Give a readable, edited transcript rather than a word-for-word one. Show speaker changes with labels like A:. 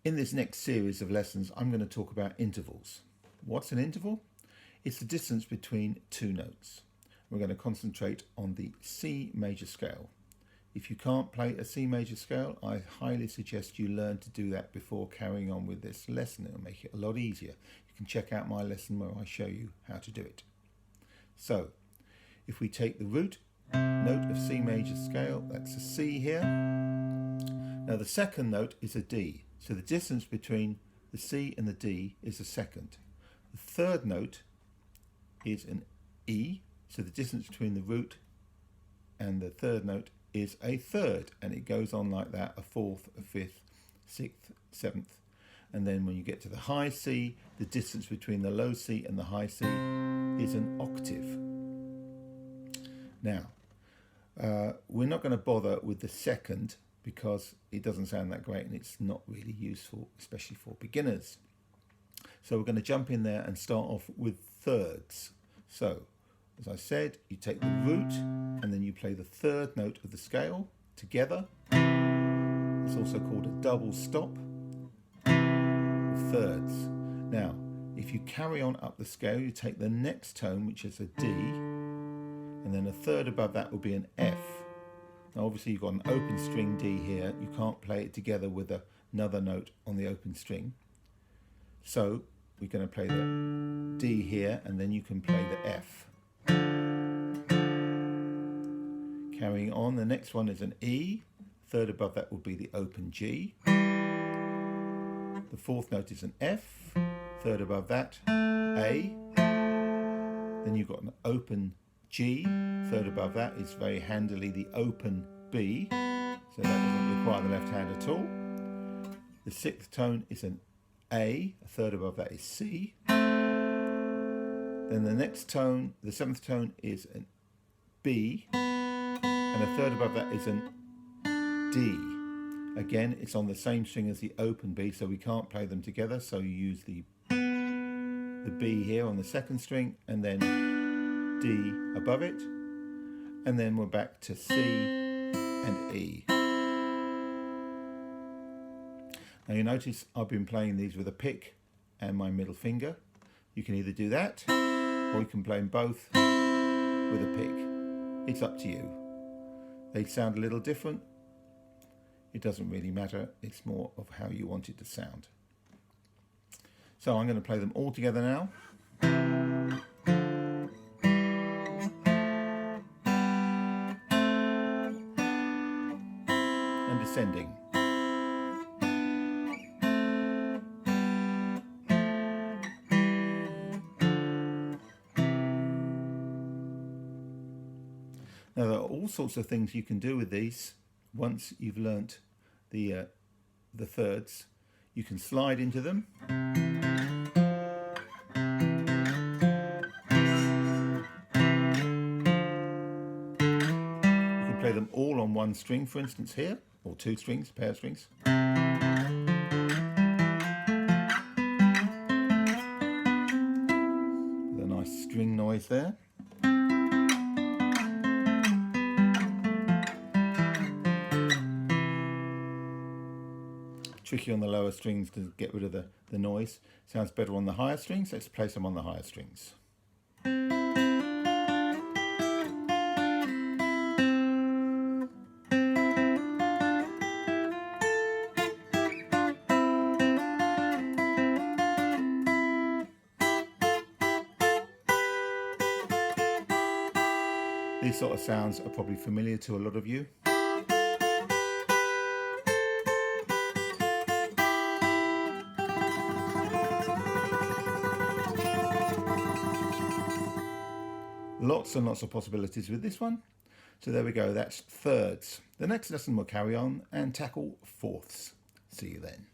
A: In this next series of lessons, I'm going to talk about intervals. What's an interval? It's the distance between two notes. We're going to concentrate on the C major scale. If you can't play a C major scale, I highly suggest you learn to do that before carrying on with this lesson. It'll make it a lot easier. You can check out my lesson where I show you how to do it. So, if we take the root note of C major scale, that's a C here. Now the second note is a D. So the distance between the C and the D is a second. The third note is an E. So the distance between the root and the third note is a third. And it goes on like that, a fourth, a fifth, sixth, seventh. And then when you get to the high C, the distance between the low C and the high C is an octave. Now, we're not going to bother with the second because it doesn't sound that great and it's not really useful, especially for beginners. So we're going to jump in there and start off with thirds. So, as I said, you take the root and then you play the third note of the scale together. It's also called a double stop of thirds. Now, if you carry on up the scale, you take the next tone, which is a D, and then a third above that will be an F. Now obviously you've got an open string D here, you can't play it together with another note on the open string. So we're going to play the D here and then you can play the F. Carrying on, the next one is an E, third above that will be the open G. The fourth note is an F, third above that, A. Then you've got an open G, third above that is very handily the open B, so that doesn't require the left hand at all. The sixth tone is an A, a third above that is C. Then the next tone, the seventh tone is an B, and a third above that is an D. Again, it's on the same string as the open B, so we can't play them together, so you use the B here on the second string, and then D above it, and then we're back to C and E. Now you notice I've been playing these with a pick and my middle finger. You can either do that or you can play them both with a pick. It's up to you. They sound a little different. It doesn't really matter. It's more of how you want it to sound. So I'm going to play them all together now. Descending. Now there are all sorts of things you can do with these once you've learnt the thirds. You can slide into them. You can play them all on one string, for instance here, or two strings, pair of strings. With a nice string noise there. Tricky on the lower strings to get rid of the noise. Sounds better on the higher strings. Let's play some on the higher strings. These sort of sounds are probably familiar to a lot of you. Lots and lots of possibilities with this one. So there we go, that's thirds. The next lesson we'll carry on and tackle fourths. See you then.